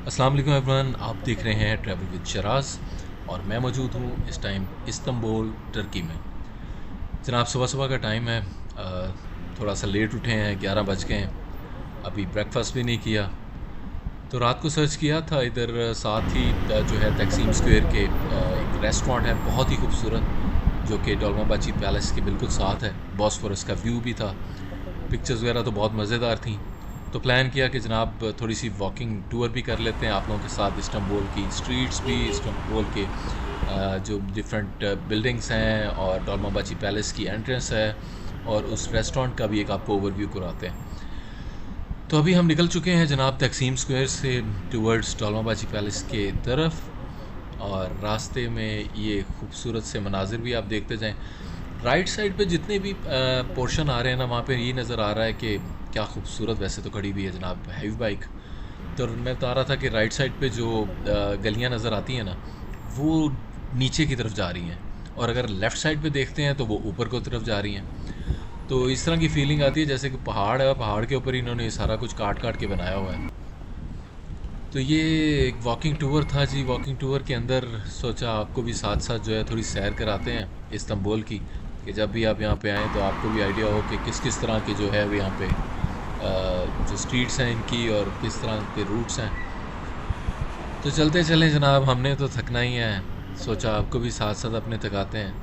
अस्सलाम वालेकुम एवरीवन, आप देख रहे हैं ट्रैवल विद शराज और मैं मौजूद हूँ इस टाइम इस्तांबुल टर्की में। जनाब सुबह सुबह का टाइम है। थोड़ा सा लेट उठे हैं, 11 बज गए हैं। अभी ब्रेकफास्ट भी नहीं किया, तो रात को सर्च किया था इधर साथ ही जो है तकसीम स्क्वायर के एक रेस्टोरेंट है बहुत ही खूबसूरत, जो कि डोलमाबाची पैलेस के बिल्कुल साथ है। बॉस्फोरस का व्यू भी था, पिक्चर्स वगैरह तो बहुत मज़ेदार थी। तो प्लान किया कि जनाब थोड़ी सी वॉकिंग टूर भी कर लेते हैं आप लोगों के साथ, इस्तांबुल की स्ट्रीट्स भी, इस्तांबुल के जो डिफरेंट बिल्डिंग्स हैं और डोलमाबाची पैलेस की एंट्रेंस है, और उस रेस्टोरेंट का भी एक आपको ओवरव्यू कराते हैं। तो अभी हम निकल चुके हैं जनाब तकसीम स्क्वायर से टूवर्ड्स डोलमाबाची पैलेस के तरफ, और रास्ते में ये खूबसूरत से मनाजिर भी आप देखते जाएं। राइट साइड पे जितने भी पोर्शन आ रहे हैं ना, वहाँ पे ये नज़र आ रहा है कि क्या खूबसूरत वैसे तो खड़ी हुई है जनाब हैवी बाइक। तो मैं बता रहा था कि राइट साइड पे जो गलियाँ नज़र आती हैं ना, वो नीचे की तरफ जा रही हैं, और अगर लेफ़्ट साइड पे देखते हैं तो वो ऊपर की तरफ जा रही हैं। तो इस तरह की फीलिंग आती है जैसे कि पहाड़ है, पहाड़ के ऊपर इन्होंने ये सारा कुछ काट काट के बनाया हुआ है। तो ये एक वॉकिंग टूर था जी। वॉकिंग टूर के अंदर सोचा आपको भी साथ साथ जो है थोड़ी सैर कराते हैं इस्तांबुल की, कि जब भी आप यहाँ पे आएँ तो आपको भी आइडिया हो कि किस किस तरह के जो है वो यहाँ पे जो स्ट्रीट्स हैं इनकी और किस तरह के रूट्स हैं। तो चलते चलें जनाब, हमने तो थकना ही है, सोचा आपको भी साथ साथ अपने थकाते हैं।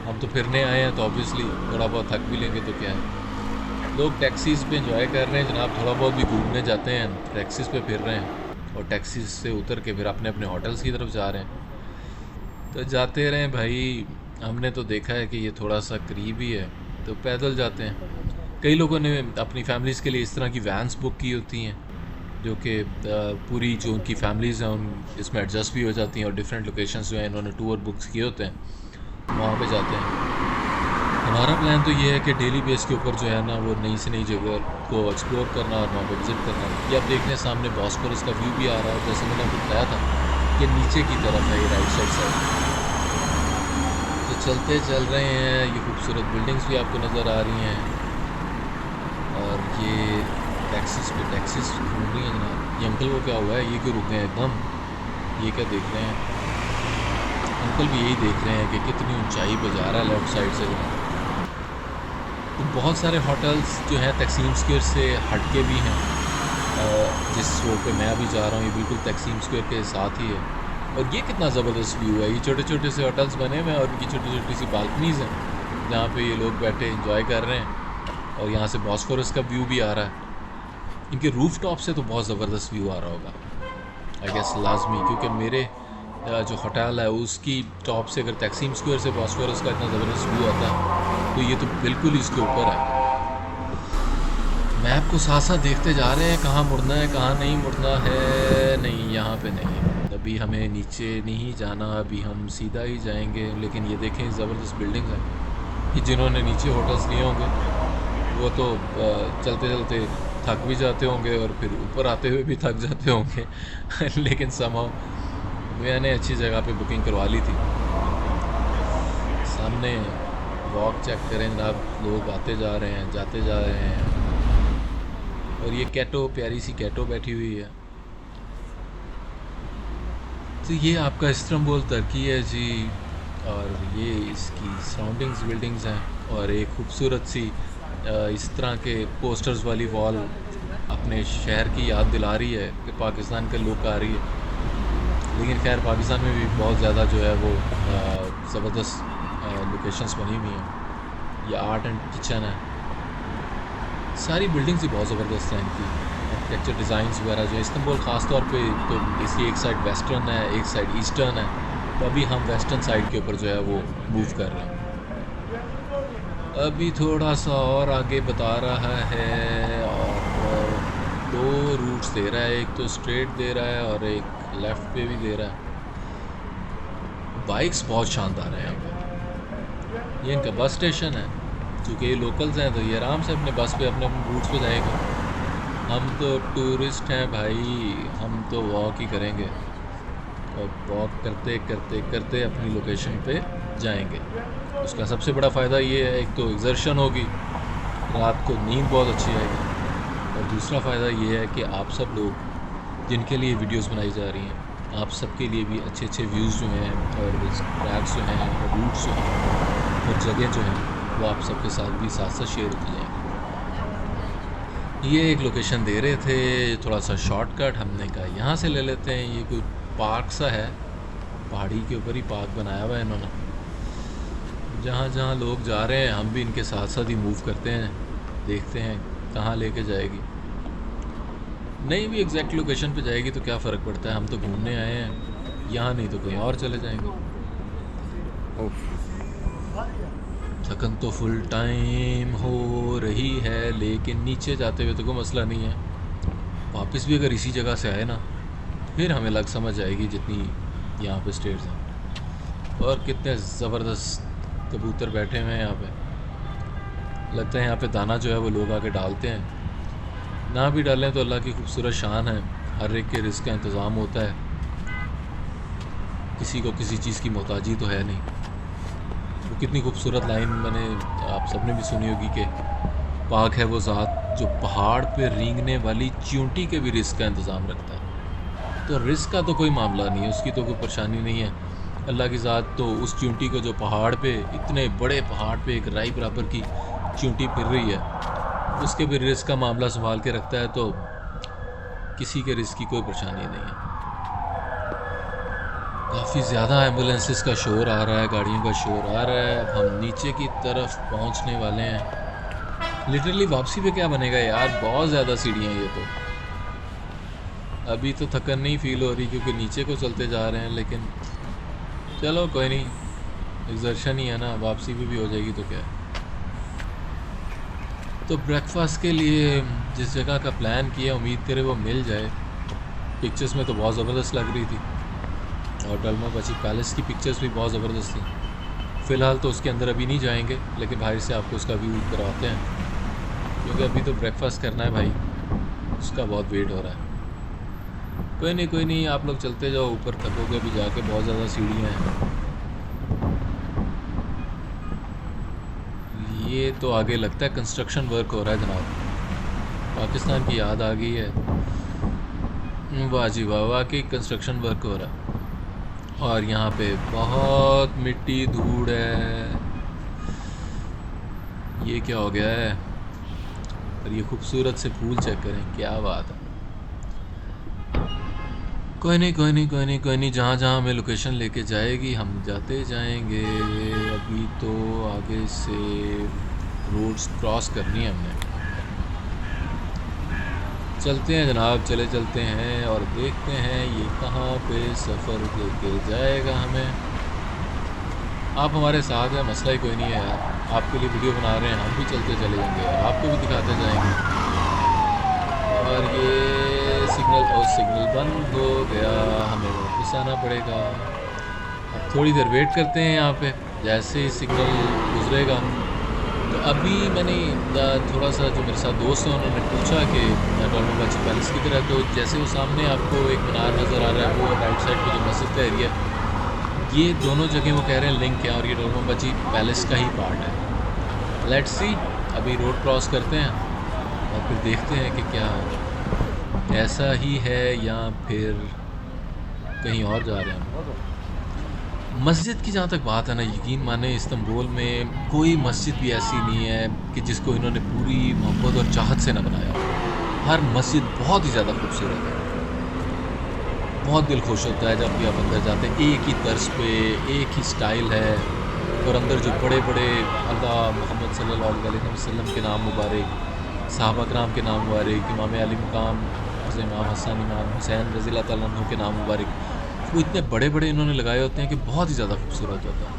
हम तो फिरने आए हैं तो ऑब्वियसली थोड़ा बहुत थक भी लेंगे तो क्या है। लोग टैक्सीज़ पे इंजॉय कर रहे हैं जनाब, थोड़ा बहुत भी घूमने जाते हैं, टैक्सीज़ पे फिर रहे हैं और टैक्सी से उतर के फिर अपने अपने होटल्स की तरफ जा रहे हैं। तो जाते रहें भाई, हमने तो देखा है कि ये थोड़ा सा करीब ही है तो पैदल जाते हैं। कई लोगों ने अपनी फैमिलीज़ के लिए इस तरह की वैन्स बुक की होती हैं, जो कि पूरी जो उनकी फैमिलीज़ हैं उन इसमें एडजस्ट भी हो जाती हैं, और डिफरेंट लोकेशंस जो हैं इन्होंने टूर बुक्स किए होते हैं, वहाँ पे जाते हैं। हमारा प्लान तो ये है कि डेली बेस के ऊपर जो है ना वो नई से नई जगह को एक्सप्लोर करना और वहाँ पे विज़िट करना। ये आप देख लें सामने बॉस्फोरस का व्यू भी आ रहा है, जैसे मैंने आपको बताया था कि नीचे की तरफ है ये राइट साइड। तो चलते चल रहे हैं, ये खूबसूरत बिल्डिंग्स भी आपको नज़र आ रही हैं, और ये टैक्सीज पे टैक्सीज घूम रही हैं जनाब। ये अंकल को क्या हुआ है, ये क्यों रुक गए एकदम, ये क्या देख रहे हैं? अंकल भी यही देख रहे हैं कि कितनी ऊंचाई पे जा रहा है लेफ़्ट साइड से जनाब। तो बहुत सारे होटल्स जो हैं तकसीम स्क्वायर से हट के भी हैं। जिस रोड पे मैं अभी जा रहा हूँ ये बिल्कुल तकसीम स्क्वायर के साथ ही है, और ये कितना ज़बरदस्त व्यू है। ये छोटे छोटे से होटल्स बने हुए हैं और उनकी छोटी छोटी सी बालकनीज़ हैं जहाँ पे ये लोग बैठे इंजॉय कर रहे हैं, और यहाँ से बॉस्फोरस का व्यू भी आ रहा है। इनके रूफ टॉप से तो बहुत ज़बरदस्त व्यू आ रहा होगा आई गेस, लाजमी, क्योंकि मेरे जो होटल है उसकी टॉप से अगर तकसीम स्क्वायर से बॉस्फोरस का इतना ज़बरदस्त व्यू आता है तो ये तो बिल्कुल ही इसके ऊपर है। मैप को साथ साथ देखते जा रहे हैं, कहाँ मुड़ना है कहाँ नहीं मुड़ना है। नहीं, यहाँ पे नहीं, अभी हमें नीचे नहीं जाना, अभी हम सीधा ही जाएंगे। लेकिन ये देखें ज़बरदस्त बिल्डिंग है। कि जिन्होंने नीचे होटल्स लिए होंगे वो तो चलते चलते थक भी जाते होंगे और फिर ऊपर आते हुए भी थक जाते होंगे लेकिन समहाउ मैंने अच्छी जगह पे बुकिंग करवा ली थी। सामने वॉक चेक करें जनाब, लोग आते जा रहे हैं जाते जा रहे हैं, और ये कैटो, प्यारी सी कैटो बैठी हुई है। तो ये आपका इस्तांबुल टर्की है जी, और ये इसकी सराउंडिंग्स बिल्डिंग्स हैं, और एक खूबसूरत सी इस तरह के पोस्टर्स वाली वॉल अपने शहर की याद दिला रही है कि पाकिस्तान का लुक आ रही है। लेकिन खैर पाकिस्तान में भी बहुत ज़्यादा जो है वो ज़बरदस्त लोकेशंस बनी हुई हैं। ये आर्ट एंड किचन है, सारी बिल्डिंग्स ही बहुत ज़बरदस्त हैं इनकी आर्किटेक्चर डिज़ाइंस वगैरह जो इस्तांबुल ख़ास तौर पे। तो इसकी एक साइड वेस्टर्न है, एक साइड ईस्टर्न है, तो अभी हम वेस्टर्न साइड के ऊपर जो है वो मूव कर रहे हैं। अभी थोड़ा सा और आगे बता रहा है, और दो रूट्स दे रहा है, एक तो स्ट्रेट दे रहा है और एक लेफ़्ट पे भी दे रहा है। बाइक्स बहुत शानदार है यहाँ पे। ये इनका बस स्टेशन है, चूँकि ये लोकल्स हैं तो ये आराम से अपने बस पे अपने अपने रूट्स पे जाएंगे। हम तो टूरिस्ट हैं भाई, हम तो वॉक ही करेंगे, और वॉक करते करते करते अपनी लोकेशन पे जाएंगे। उसका सबसे बड़ा फ़ायदा ये है, एक तो एक्सर्शन होगी, रात को नींद बहुत अच्छी आएगी, और दूसरा फ़ायदा ये है कि आप सब लोग जिनके लिए वीडियोस बनाई जा रही हैं, आप सबके लिए भी अच्छे अच्छे व्यूज़ जो हैं और ट्रैक्स जो हैं और रूट्स जो हैं और जगह जो हैं वो आप सबके साथ भी साथ साथ शेयर होती जाएंगी। ये एक लोकेशन दे रहे थे, थोड़ा सा शॉर्टकट, हमने कहा यहाँ से ले लेते हैं। ये कोई पार्क सा है, पहाड़ी के ऊपर ही पार्क बनाया हुआ है इन्होंने। जहाँ जहाँ लोग जा रहे हैं हम भी इनके साथ साथ ही मूव करते हैं, देखते हैं कहाँ लेके जाएगी। नहीं भी एग्जैक्ट लोकेशन पे जाएगी तो क्या फ़र्क पड़ता है, हम तो घूमने आए हैं यहाँ, नहीं तो कहीं और चले जाएंगे। थकन तो फुल टाइम हो रही है, लेकिन नीचे जाते हुए तो कोई मसला नहीं है। वापस भी अगर इसी जगह से आए ना फिर हमें लग समझ आएगी जितनी यहाँ पे स्टेट्स हैं। और कितने ज़बरदस्त कबूतर बैठे हुए हैं यहाँ पे। लगता है यहाँ पे दाना जो है वो लोग आके डालते हैं, ना भी डालें तो अल्लाह की खूबसूरत शान है, हर एक के रिस्क का इंतज़ाम होता है, किसी को किसी चीज़ की मोहताजी तो है नहीं। वो कितनी खूबसूरत लाइन मैंने आप सबने भी सुनी होगी कि पाक है वो ज़ात जो पहाड़ पे रेंगने वाली चींटी के भी रिस्क का इंतज़ाम रखता है। तो रिस्क का तो कोई मामला नहीं है, उसकी तो कोई परेशानी नहीं है। अल्लाह की ज़ात तो उस चींटी को जो पहाड़ पे, इतने बड़े पहाड़ पे एक राई बराबर की चींटी फिर रही है, उसके भी रिस्क का मामला संभाल के रखता है। तो किसी के रिस्क की कोई परेशानी नहीं है। काफ़ी ज़्यादा एम्बुलेंसेस का शोर आ रहा है, गाड़ियों का शोर आ रहा है। अब हम नीचे की तरफ पहुंचने वाले हैं। लिटरली वापसी पे क्या बनेगा यार, बहुत ज़्यादा सीढ़ियाँ ये तो। अभी तो थकन नहीं फील हो रही क्योंकि नीचे को चलते जा रहे हैं, लेकिन चलो कोई नहीं, एक्सर्शन ही है ना, वापसी भी हो जाएगी तो क्या है। तो ब्रेकफास्ट के लिए जिस जगह का प्लान किया, उम्मीद करे वो मिल जाए। पिक्चर्स में तो बहुत ज़बरदस्त लग रही थी और डलमा बची पैलेस की पिक्चर्स भी बहुत ज़बरदस्त थी। फ़िलहाल तो उसके अंदर अभी नहीं जाएंगे, लेकिन बाहर से आपको उसका व्यू करवाते हैं क्योंकि अभी तो ब्रेकफास्ट करना है भाई, उसका बहुत वेट हो रहा है। कोई नहीं, आप लोग चलते जाओ, ऊपर थकोगे भी जाके, बहुत ज़्यादा सीढ़ियाँ हैं। ये तो आगे लगता है कंस्ट्रक्शन वर्क हो रहा है जनाब, पाकिस्तान की याद आ गई है। वाह जी वाह, वाकई कंस्ट्रक्शन वर्क हो रहा है और यहाँ पे बहुत मिट्टी धूड़ है। ये क्या हो गया है, और ये खूबसूरत से फूल चेक करें, क्या बात है। कोई नहीं, जहाँ जहाँ हमें लोकेशन लेके जाएगी हम जाते जाएंगे। अभी तो आगे से रोड्स क्रॉस करनी है हमने। चलते हैं जनाब, चलते हैं और देखते हैं ये कहाँ पे सफ़र लेके जाएगा हमें। आप हमारे साथ हैं, मसला ही कोई नहीं है यार, आपके लिए वीडियो बना रहे हैं, हम भी चलते चले जाएंगे, आपको भी दिखाते जाएंगे। और ये सिग्नल बंद हो गया, हमें वापस आना पड़ेगा। अब थोड़ी देर वेट करते हैं यहाँ पे, जैसे ही सिग्नल गुजरेगा। तो अभी मैंने थोड़ा सा, जो मेरे साथ दोस्त हैं उन्होंने पूछा कि डलमा बची पैलेस की तरह, तो जैसे वो सामने आपको एक मीनार नज़र आ रहा है, वो राइट साइड पे जो मस्जिद का एरिया, ये दोनों जगह वो कह रहे हैं लिंक है और ये डलमा बची पैलेस का ही पार्ट है। लेट्स सी, अभी रोड क्रॉस करते हैं और फिर देखते हैं कि क्या ऐसा ही है या फिर कहीं और जा रहे हैं। मस्जिद की जहाँ तक बात है ना, यकीन माने इस्तांबुल में कोई मस्जिद भी ऐसी नहीं है कि जिसको इन्होंने पूरी मोहब्बत और चाहत से ना बनाया। हर मस्जिद बहुत ही ज़्यादा खूबसूरत है, बहुत दिल खुश होता है जब भी आप अंदर जाते हैं। एक ही तर्ज पे, एक ही स्टाइल है, और अंदर जो बड़े बड़े अल्लाह मोहम्मद सल्लल्लाहु अलैहि वसल्लम के नाम मुबारक, सहाबा कराम के नाम मुबारक, इमाम अली मकाम, इमाम हसन, इमाम हुसैन रज़ी अल्लाह तआला अन्हु के नाम मुबारक, वो इतने बड़े बड़े इन्होंने लगाए होते हैं कि बहुत ही ज़्यादा खूबसूरत होता है।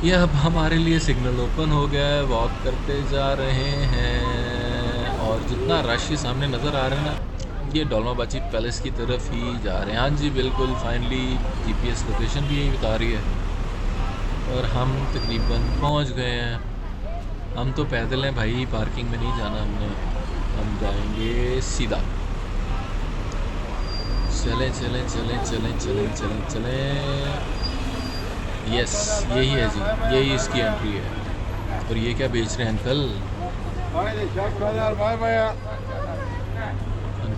ये अब हमारे लिए सिग्नल ओपन हो गया है, वॉक करते जा रहे हैं और जितना रश सामने नज़र आ रहा है ना, ये डलमा बची पैलेस की तरफ ही जा रहे हैं। हाँ जी बिल्कुल, फाइनली GPS लोकेशन भी यही बता रही है और हम तकरीबन पहुंच गए हैं। हम तो पैदल हैं भाई, पार्किंग में नहीं जाना हमने, हम जाएंगे सीधा। चलें। यस, यही है जी, यही इसकी एंट्री है। और ये क्या बेच रहे हैं अंकल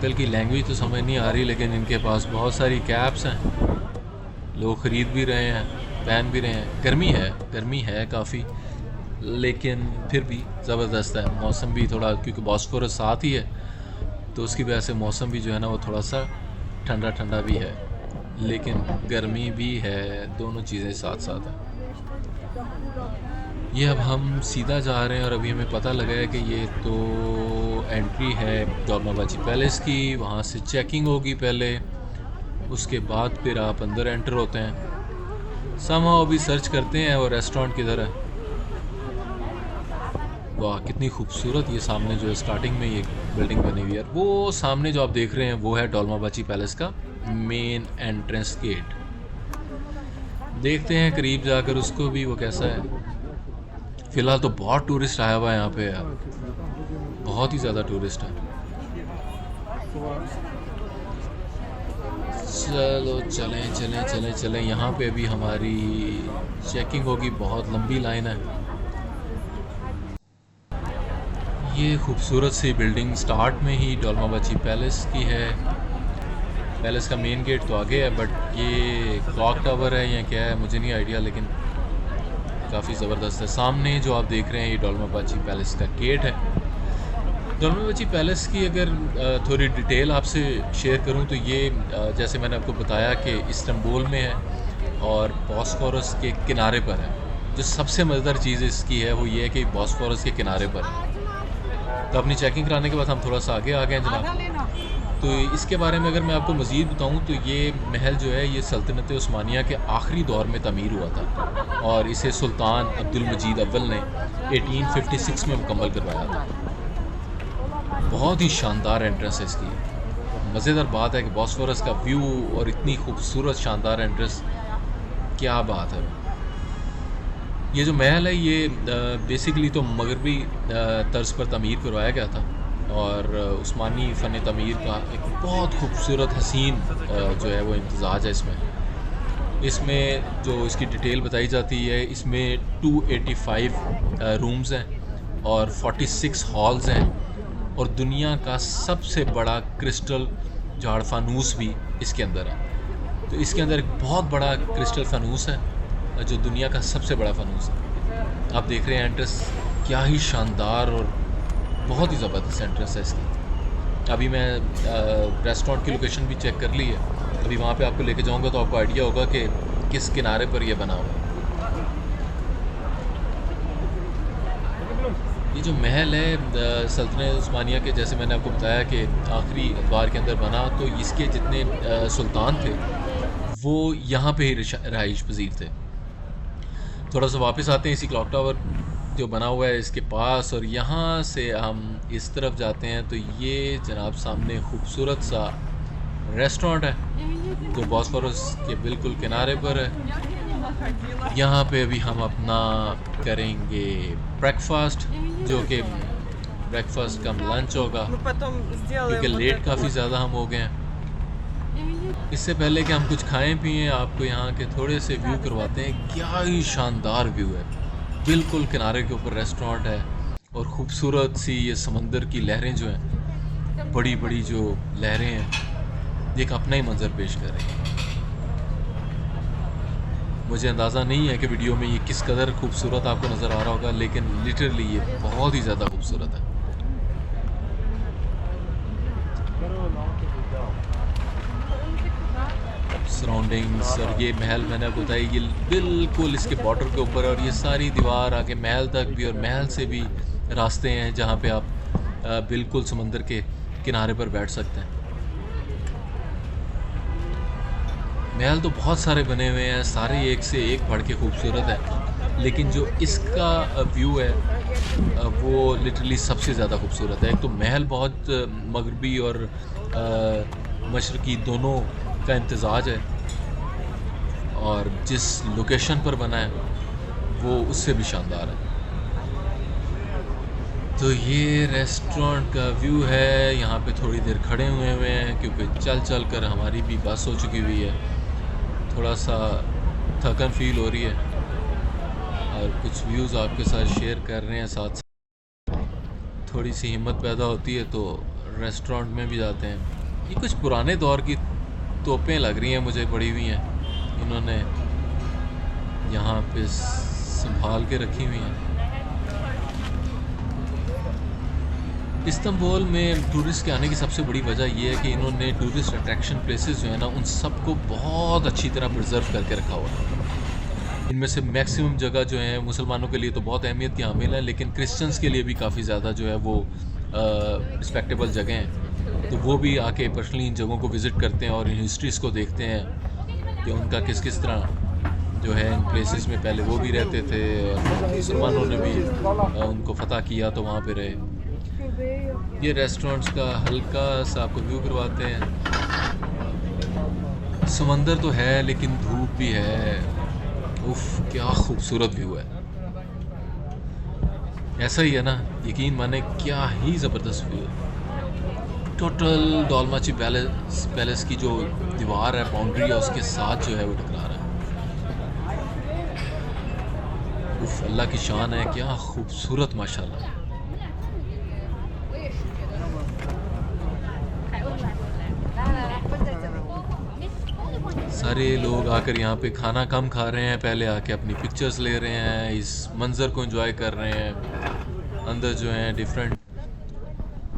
अंकल की लैंग्वेज तो समझ नहीं आ रही, लेकिन इनके पास बहुत सारी कैप्स हैं, लोग ख़रीद भी रहे हैं, पहन भी रहे हैं। गर्मी है काफ़ी, लेकिन फिर भी ज़बरदस्त है। मौसम भी थोड़ा, क्योंकि बॉस्फोरस साथ ही है तो उसकी वजह से मौसम भी जो है ना वो थोड़ा सा ठंडा ठंडा भी है, लेकिन गर्मी भी है, दोनों चीज़ें साथ साथ हैं। ये अब हम सीधा जा रहे हैं और अभी हमें पता लगा है कि ये तो एंट्री है डोलमाबाजी पैलेस की। वहाँ से चेकिंग होगी पहले, उसके बाद फिर आप अंदर एंटर होते हैं। समहाउ अभी सर्च करते हैं और रेस्टोरेंट किधर है। वाह कितनी खूबसूरत ये सामने जो है स्टार्टिंग में ये बिल्डिंग बनी हुई है। वो सामने जो आप देख रहे हैं वो है डोलमाबाजी पैलेस का मेन एंट्रेंस गेट। देखते हैं करीब जाकर उसको भी वो कैसा है। फ़िलहाल तो बहुत टूरिस्ट आया हुआ है यहाँ पे यार, बहुत ही ज़्यादा टूरिस्ट है। चलो चलें। यहाँ पे अभी हमारी चेकिंग होगी, बहुत लंबी लाइन है। ये खूबसूरत सी बिल्डिंग स्टार्ट में ही डोलमाबाजी पैलेस की है। पैलेस का मेन गेट तो आगे है, बट ये क्लॉक टावर है या क्या है मुझे नहीं आइडिया, लेकिन काफ़ी ज़बरदस्त है। सामने जो आप देख रहे हैं ये डोलमाबाजी पैलेस का गेट है। डोलमाबाजी पैलेस की अगर थोड़ी डिटेल आपसे शेयर करूं तो ये जैसे मैंने आपको बताया कि इस्तांबुल में है और बॉस्फोरस के किनारे पर है। जो सबसे मज़ेदार चीज़ इसकी है वो ये है कि बॉस्फोरस के किनारे पर है। तो अपनी चेकिंग कराने के बाद हम थोड़ा सा आगे आ गए हैं जनाब। तो इसके बारे में अगर मैं आपको मज़ीद बताऊं तो ये महल जो है ये सल्तनत उस्मानिया के आखिरी दौर में तमीर हुआ था और इसे सुल्तान अब्दुल मजीद अव्वल ने 1856 में मुकम्मल करवाया था। बहुत ही शानदार एंट्रेंस है इसकी। मज़ेदार बात है कि बॉस्फोरस का व्यू और इतनी खूबसूरत शानदार एंट्रेंस, क्या बात है। ये जो महल है ये बेसिकली तो मगरबी तर्ज पर तमीर करवाया गया था और उस्मानी फ़न तमीर का एक बहुत खूबसूरत हसीन जो है वो इम्तज़ाज है इसमें जो इसकी डिटेल बताई जाती है। इसमें 285 रूम्स हैं और 46 हॉल्स हैं और दुनिया का सबसे बड़ा क्रिस्टल झाड़ फानूस भी इसके अंदर है। तो इसके अंदर एक बहुत बड़ा क्रिस्टल फानूस है जो दुनिया का सबसे बड़ा फानूस है। आप देख रहे हैं एंट्रेंस, क्या ही शानदार और बहुत ही ज़बरदस्त एंट्रेंस है इसकी। अभी मैं रेस्टोरेंट की लोकेशन भी चेक कर ली है, अभी वहाँ पे आपको लेके जाऊँगा तो आपको आइडिया होगा कि किस किनारे पर यह बना हुआ है। ये जो महल है सल्तनत उस्मानिया के, जैसे मैंने आपको बताया कि आखिरी बार के अंदर बना, तो इसके जितने सुल्तान थे वो यहाँ पे ही रहाइश पजीर थे। थोड़ा सा वापस आते हैं इसी क्लॉक टावर जो बना हुआ है इसके पास, और यहाँ से हम इस तरफ जाते हैं तो ये जनाब सामने खूबसूरत सा रेस्टोरेंट है जो बॉस्फोरस के बिल्कुल किनारे पर है। यहाँ पे अभी हम अपना करेंगे ब्रेकफास्ट, जो कि ब्रेकफास्ट का लंच होगा क्योंकि लेट काफ़ी ज़्यादा हम हो गए हैं। इससे पहले कि हम कुछ खाएं पिएं, आपको यहाँ के थोड़े से व्यू करवाते हैं। क्या ही शानदार व्यू है, बिल्कुल किनारे के ऊपर रेस्टोरेंट है और ख़ूबसूरत सी ये समंदर की लहरें जो हैं, बड़ी बड़ी जो लहरें हैं, एक अपना ही मंजर पेश कर रही हैं। मुझे अंदाज़ा नहीं है कि वीडियो में ये किस कदर खूबसूरत आपको नज़र आ रहा होगा, लेकिन लिटरली ये बहुत ही ज़्यादा खूबसूरत है। सराउंडिंग्स और ये महल मैंने आपको बताया ये बिल्कुल इसके बॉर्डर के ऊपर, और ये सारी दीवार आके महल तक भी, और महल से भी रास्ते हैं जहाँ पे आप बिल्कुल समंदर के किनारे पर बैठ सकते हैं। महल तो बहुत सारे बने हुए हैं, सारे एक से एक बढ़ के खूबसूरत है, लेकिन जो इसका व्यू है वो लिटरली सबसे ज़्यादा खूबसूरत है। एक तो महल बहुत मगरबी और मशरकी दोनों का इम्तजाज है, और जिस लोकेशन पर बना है वो उससे भी शानदार है। तो ये रेस्टोरेंट का व्यू है। यहाँ पे थोड़ी देर खड़े हुए हैं क्योंकि चल चल कर हमारी भी बस हो चुकी हुई है, थोड़ा सा थकन फील हो रही है, और कुछ व्यूज़ आपके साथ शेयर कर रहे हैं। साथ थोड़ी सी हिम्मत पैदा होती है तो रेस्टोरेंट में भी जाते हैं। ये कुछ पुराने दौर की तोपें लग रही हैं मुझे, पड़ी हुई हैं, इन्होंने यहाँ पे संभाल के रखी हुई हैं। इस्तांबुल में टूरिस्ट के आने की सबसे बड़ी वजह यह है कि इन्होंने टूरिस्ट अट्रैक्शन प्लेसेस जो है ना, उन सबको बहुत अच्छी तरह प्रिजर्व करके रखा हुआ है। इनमें से मैक्सिमम जगह जो है मुसलमानों के लिए तो बहुत अहमियत की हामिल है, लेकिन क्रिश्चियंस के लिए भी काफ़ी ज़्यादा जो है वो रिस्पेक्टेबल जगह हैं। तो वो भी आके पर्सनली इन जगहों को विज़िट करते हैं और इन हिस्ट्रीज़ को देखते हैं कि उनका किस किस तरह जो है इन प्लेसेस में पहले वो भी रहते थे और मुसलमानों ने भी उनको फ़तह किया तो वहाँ पे रहे। ये रेस्टोरेंट्स का हल्का सा आपको व्यू करवाते हैं। समंदर तो है लेकिन धूप भी है। उफ, क्या खूबसूरत व्यू है। ऐसा ही है ना, यकीन माने क्या ही ज़बरदस्त व्यू है। टोटल डोलमाची पैलेस की जो दीवार है, बाउंड्री है, उसके साथ जो है वो टकरा रहा है। उफ, अल्लाह की शान है, क्या खूबसूरत माशाल्लाह। सारे लोग आकर यहाँ पे खाना कम खा रहे हैं, पहले आके अपनी पिक्चर्स ले रहे हैं, इस मंज़र को एंजॉय कर रहे हैं। अंदर जो हैं डिफरेंट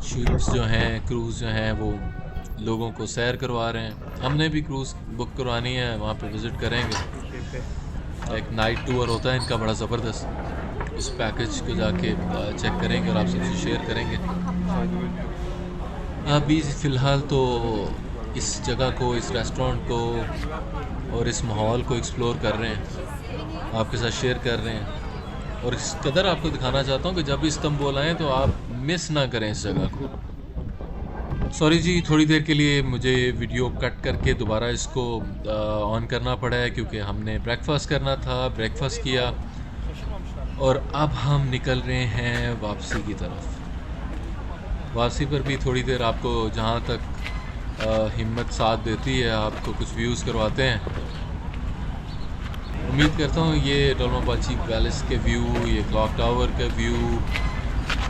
शिप्स जो हैं, क्रूज़ जो हैं, वो लोगों को सैर करवा रहे हैं। हमने भी क्रूज़ बुक करवानी है, वहाँ पे विज़िट करेंगे। एक नाइट टूर होता है इनका बड़ा ज़बरदस्त, उस पैकेज को जाके चेक करेंगे और आप सबसे शेयर करेंगे। अभी फ़िलहाल तो इस जगह को, इस रेस्टोरेंट को और इस माहौल को एक्सप्लोर कर रहे हैं, आपके साथ शेयर कर रहे हैं। और इस कदर आपको दिखाना चाहता हूँ कि जब इस्तांबुल आएँ तो आप मिस ना करें इस जगह को। सॉरी जी, थोड़ी देर के लिए मुझे वीडियो कट करके दोबारा इसको ऑन करना पड़ा है क्योंकि हमने ब्रेकफास्ट करना था, ब्रेकफास्ट किया और अब हम निकल रहे हैं वापसी की तरफ। वापसी पर भी थोड़ी देर आपको जहाँ तक हिम्मत साथ देती है आपको कुछ व्यूज़ करवाते हैं। उम्मीद करता हूँ ये डोलमाबाची पैलेस के व्यू, ये क्लॉक टावर का व्यू,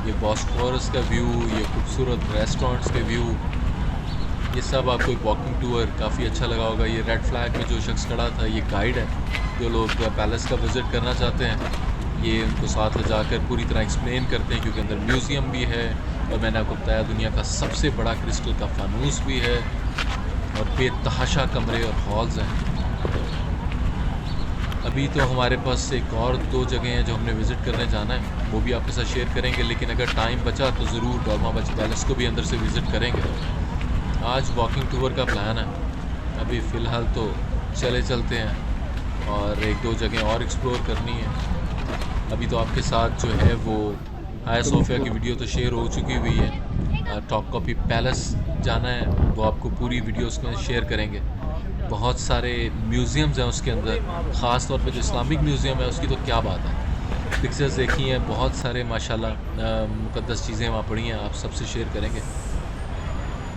ये बॉस्फोरस का व्यू, ये खूबसूरत रेस्टोरेंट्स के व्यू, ये सब आपको एक वॉकिंग टूर काफ़ी अच्छा लगा होगा। ये रेड फ्लैग में जो शख्स खड़ा था, ये गाइड है। जो लोग पैलेस का विज़िट करना चाहते हैं, ये उनको साथ ले जाकर पूरी तरह एक्सप्लेन करते हैं, क्योंकि अंदर म्यूज़ियम भी है और मैंने आपको बताया दुनिया का सबसे बड़ा क्रिस्टल का फानूस भी है और बेतहाशा कमरे और हॉल्स हैं। अभी तो हमारे पास एक और 2 जगह हैं जो हमने विज़िट करने जाना है, वो भी आपके साथ शेयर करेंगे, लेकिन अगर टाइम बचा तो ज़रूर डोलमाबाची पैलेस को भी अंदर से विज़िट करेंगे। आज वॉकिंग टूर का प्लान है, अभी फ़िलहाल तो चलते हैं और 1-2 जगह और एक्सप्लोर करनी है। अभी तो आपके साथ जो है वो हाया सोफिया की वीडियो तो शेयर हो चुकी हुई है। टॉप कॉपी पैलेस जाना है, वो आपको पूरी वीडियो उसमें शेयर करेंगे। बहुत सारे म्यूज़ियम्स हैं उसके अंदर, ख़ास तौर पे जो इस्लामिक म्यूज़ियम है उसकी तो क्या बात है। पिक्चर्स देखी हैं, बहुत सारे माशाल्लाह मुक़द्दस चीज़ें वहाँ पड़ी हैं, आप सबसे शेयर करेंगे।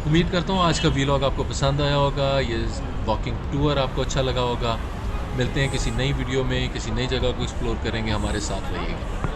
उम्मीद करता हूँ आज का व्लॉग आपको पसंद आया होगा, ये वॉकिंग टूर आपको अच्छा लगा होगा। मिलते हैं किसी नई वीडियो में, किसी नई जगह को एक्सप्लोर करेंगे, हमारे साथ रहिएगा।